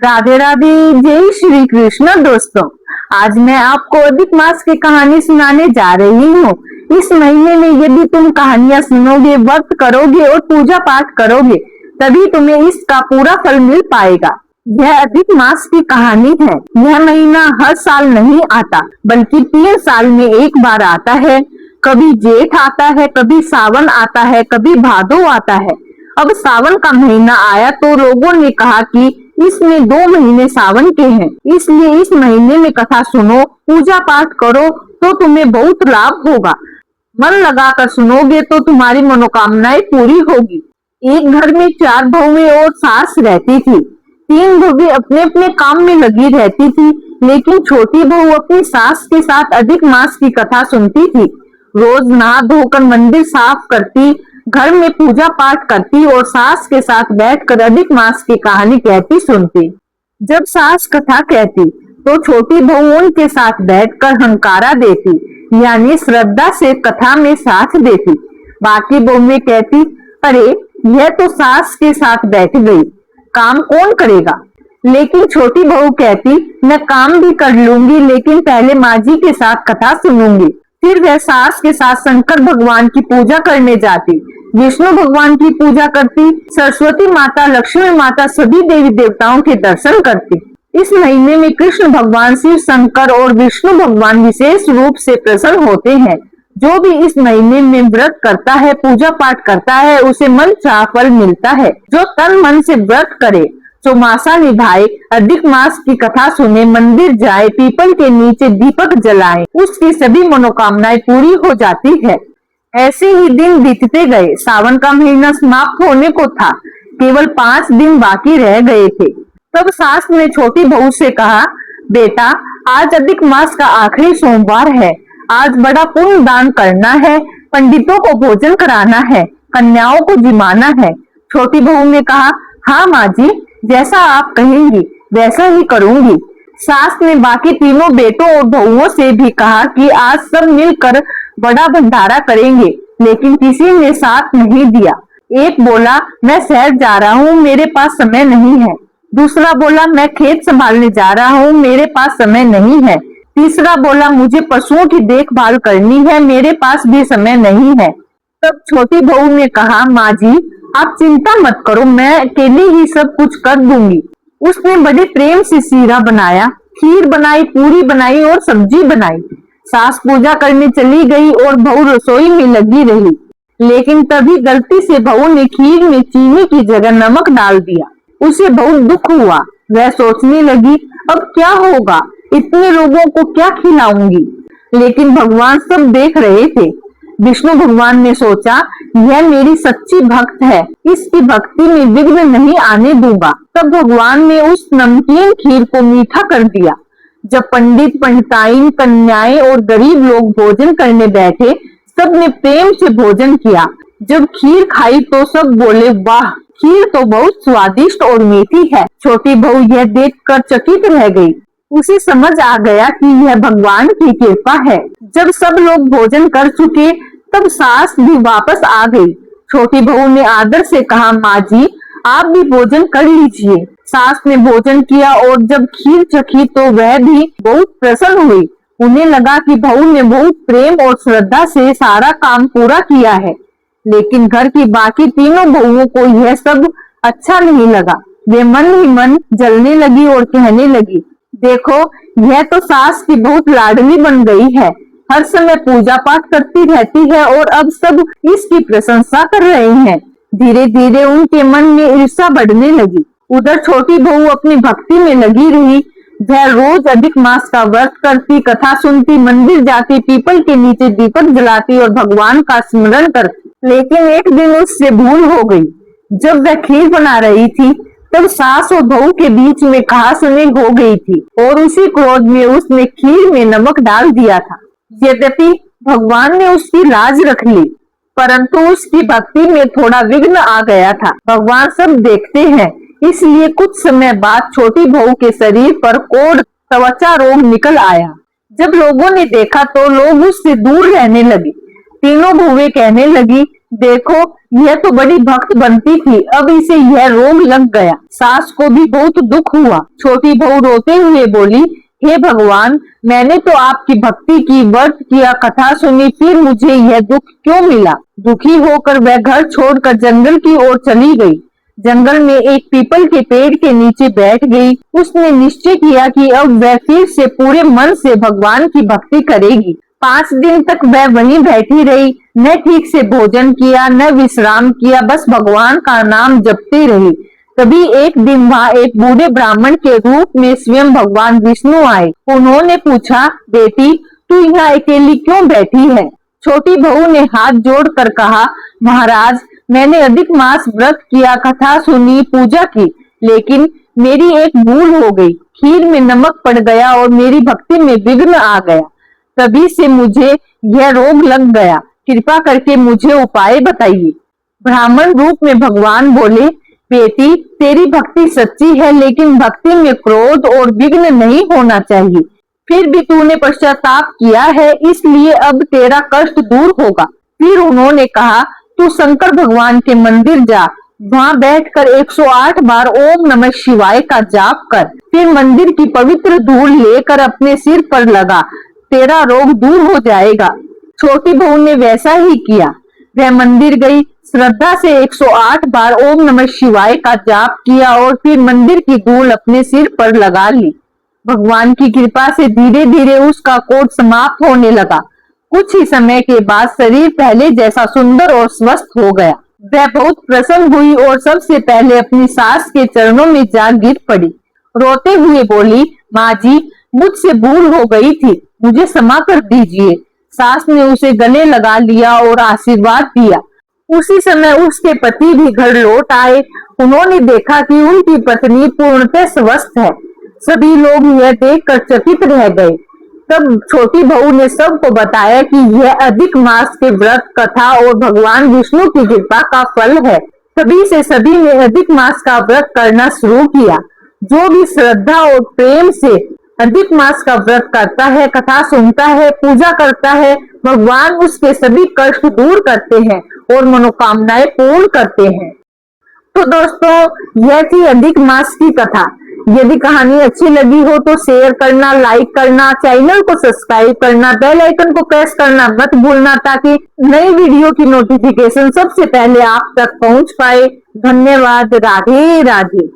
राधे राधे। जय श्री कृष्ण। दोस्तों, आज मैं आपको अधिक मास की कहानी सुनाने जा रही हूँ। इस महीने में यदि तुम कहानियां सुनोगे, व्रत करोगे और पूजा पाठ करोगे, तभी तुम्हें इसका पूरा फल मिल पाएगा। यह अधिक मास की कहानी है। यह महीना हर साल नहीं आता, बल्कि 3 साल में एक बार आता है। कभी जेठ आता है, कभी सावन आता है, कभी भादो आता है। अब सावन का महीना आया तो लोगों ने कहा कि इसमें 2 महीने सावन के हैं, इसलिए इस महीने में कथा सुनो, पूजा पाठ करो तो तुम्हें बहुत लाभ होगा। मन लगाकर सुनोगे तो तुम्हारी मनोकामनाएं पूरी होगी। एक घर में 4 बहुएं और सास रहती थी। 3 बहुएं अपने अपने काम में लगी रहती थी, लेकिन छोटी बहू अपनी सास के साथ अधिक मास की कथा सुनती थी। रोज नहा धोकर मंदिर साफ करती, घर में पूजा पाठ करती और सास के साथ बैठकर अधिक मास की कहानी कहती सुनती। जब सास कथा कहती तो छोटी बहू उनके साथ बैठकर हंकारा देती, यानी श्रद्धा से कथा में साथ देती। बाकी बहुएं कहती, अरे यह तो सास के साथ बैठ गई, काम कौन करेगा। लेकिन छोटी बहू कहती, मैं काम भी कर लूंगी, लेकिन पहले माँ जी के साथ कथा सुनूंगी। फिर वह सास के साथ शंकर भगवान की पूजा करने जाती, विष्णु भगवान की पूजा करती, सरस्वती माता, लक्ष्मी माता, सभी देवी देवताओं के दर्शन करती। इस महीने में कृष्ण भगवान, शिव शंकर और विष्णु भगवान विशेष रूप से प्रसन्न होते हैं। जो भी इस महीने में व्रत करता है, पूजा पाठ करता है, उसे मन चाह फल मिलता है। जो तन मन से व्रत करे, चौमासा निभाए, अधिक मास की कथा सुने, मंदिर जाए, पीपल के नीचे दीपक जलाए, उसकी सभी मनोकामनाएं पूरी हो जाती है। ऐसे ही दिन बीतते गए। सावन का महीना समाप्त होने को था, केवल 5 दिन बाकी रह गए थे। तब सास ने छोटी बहू से कहा, बेटा आज अधिक मास का आखिरी सोमवार है, आज बड़ा पुण्य दान करना है, पंडितों को भोजन कराना है, कन्याओं को जिमाना है। छोटी बहू ने कहा, हाँ माँ जी, जैसा आप कहेंगी वैसा ही करूंगी। सास ने बाकी तीनों बेटों और बहुओं से भी कहा कि आज सब मिलकर बड़ा भंडारा करेंगे, लेकिन किसी ने साथ नहीं दिया। एक बोला, मैं शहर जा रहा हूँ, मेरे पास समय नहीं है। दूसरा बोला, मैं खेत संभालने जा रहा हूँ, मेरे पास समय नहीं है। तीसरा बोला, मुझे पशुओं की देखभाल करनी है, मेरे पास भी समय नहीं है। तब छोटी बहू ने कहा, माँ जी आप चिंता मत करो, मैं अकेले ही सब कुछ कर दूंगी। उसने बड़े प्रेम से सीरा बनाया, खीर बनाई, पूरी बनाई और सब्जी बनाई। सास पूजा करने चली गई और बहू रसोई में लगी रही, लेकिन तभी गलती से बहू ने खीर में चीनी की जगह नमक डाल दिया। उसे बहुत दुख हुआ। वह सोचने लगी, अब क्या होगा, इतने लोगों को क्या खिलाऊंगी। लेकिन भगवान सब देख रहे थे। विष्णु भगवान ने सोचा, यह मेरी सच्ची भक्त है, इसकी भक्ति में विघ्न नहीं आने दूंगा। तब भगवान ने उस नमकीन खीर को मीठा कर दिया। जब पंडित, पंडिताइन, कन्याएं और गरीब लोग भोजन करने बैठे, सबने प्रेम से भोजन किया। जब खीर खाई तो सब बोले, वाह, खीर तो बहुत स्वादिष्ट और मीठी है। छोटी बहू यह देखकर चकित रह गई। उसे समझ आ गया कि यह भगवान की कृपा है। जब सब लोग भोजन कर चुके, तब सास भी वापस आ गई। छोटी बहू ने आदर से कहा, माँ जी आप भी भोजन कर लीजिए। सास ने भोजन किया और जब खीर चखी तो वह भी बहुत प्रसन्न हुई। उन्हें लगा कि बहू ने बहुत प्रेम और श्रद्धा से सारा काम पूरा किया है। लेकिन घर की बाकी तीनों बहुओं को यह सब अच्छा नहीं लगा। वे मन ही मन जलने लगी और कहने लगी, देखो यह तो सास की बहुत लाडली बन गई है, हर समय पूजा पाठ करती रहती है और अब सब इसकी प्रशंसा कर रहे हैं। धीरे धीरे उनके मन में ईर्ष्या बढ़ने लगी। उधर छोटी बहू अपनी भक्ति में लगी रही। वह रोज अधिक मास का व्रत करती, कथा सुनती, मंदिर जाती, पीपल के नीचे दीपक जलाती और भगवान का स्मरण करती। लेकिन एक दिन उससे भूल हो गई। जब वह खीर बना रही थी, तब सास और बहू के बीच में कहासुनी हो गई थी और उसी क्रोध में उसने खीर में नमक डाल दिया था। यद्यपि भगवान ने उसकी लाज रख ली, परंतु उसकी भक्ति में थोड़ा विघ्न आ गया था। भगवान सब देखते हैं, इसलिए कुछ समय बाद छोटी बहू के शरीर पर कोढ़, त्वचा रोग निकल आया। जब लोगों ने देखा तो लोग उससे दूर रहने लगे। तीनों बहुएं कहने लगी, देखो, यह तो बड़ी भक्त बनती थी, अब इसे यह रोग लग गया। सास को भी बहुत दुख हुआ। छोटी बहू रोते हुए बोली, हे भगवान, मैंने तो आपकी भक्ति की, व्रत किया, कथा सुनी, फिर मुझे यह दुख क्यों मिला? दुखी होकर वह घर छोड़कर जंगल की ओर चली गई। जंगल में एक पीपल के पेड़ के नीचे बैठ गई। उसने निश्चय किया कि अब वह फिर से पूरे मन से भगवान की भक्ति करेगी। 5 दिन तक वह वहीं बैठी रही, न ठीक से भोजन किया, न विश्राम किया, बस भगवान का नाम जपती रही। तभी एक दिन वहां एक बूढ़े ब्राह्मण के रूप में स्वयं भगवान विष्णु आए। उन्होंने पूछा, बेटी, तू यहाँ अकेली क्यों बैठी है? छोटी बहू ने हाथ जोड़कर कहा, महाराज, मैंने अधिक मास व्रत किया, कथा सुनी, पूजा की, लेकिन मेरी एक भूल हो गई। खीर में नमक पड़ गया और मेरी भक्ति में विघ्न आ गया। तभी से मुझे यह रोग लग गया। कृपा करके मुझे उपाय बताइए। ब्राह्मण रूप में भगवान बोले, बेटी, तेरी भक्ति सच्ची है, लेकिन भक्ति में क्रोध और विघ्न नहीं होना चाहिए। फिर भी तूने पश्चाताप किया है, इसलिए अब तेरा कष्ट दूर होगा। फिर उन्होंने कहा, तू शंकर भगवान के मंदिर जा, वहां बैठकर 108 बार ओम नमः शिवाय का जाप कर, फिर मंदिर की पवित्र धूल लेकर अपने सिर पर लगा, तेरा रोग दूर हो जाएगा। छोटी बहू ने वैसा ही किया। वह मंदिर गई, श्रद्धा से 108 बार ओम नमः शिवाय का जाप किया और फिर मंदिर की धूल अपने सिर पर लगा ली। भगवान की कृपा से धीरे धीरे उसका कोढ़ समाप्त होने लगा। कुछ ही समय के बाद शरीर पहले जैसा सुंदर और स्वस्थ हो गया। वह बहुत प्रसन्न हुई और सबसे पहले अपनी सास के चरणों में जा गिर पड़ी। रोते हुए बोली, माँ जी, मुझसे भूल हो गई थी, मुझे क्षमा कर दीजिए। सास ने उसे गले लगा लिया और आशीर्वाद दिया। उसी समय उसके पति भी घर लौट आए। उन्होंने देखा कि उनकी पत्नी पूर्णतः स्वस्थ है। सभी लोग यह देखकर चकित रह गए। तब छोटी बहू ने सबको बताया कि यह अधिक मास के व्रत, कथा और भगवान विष्णु की कृपा का फल है। तभी से सभी ने अधिक मास का व्रत करना शुरू किया। जो भी श्रद्धा और प्रेम से अधिक मास का व्रत करता है, कथा सुनता है, पूजा करता है, भगवान उसके सभी कष्ट दूर करते हैं और मनोकामनाएं पूर्ण करते हैं। तो दोस्तों, यह थी अधिक मास की कथा। यदि कहानी अच्छी लगी हो तो शेयर करना, लाइक करना, चैनल को सब्सक्राइब करना, बेल आइकन को प्रेस करना मत भूलना, ताकि नई वीडियो की नोटिफिकेशन सबसे पहले आप तक पहुंच पाए। धन्यवाद। राधे राधे।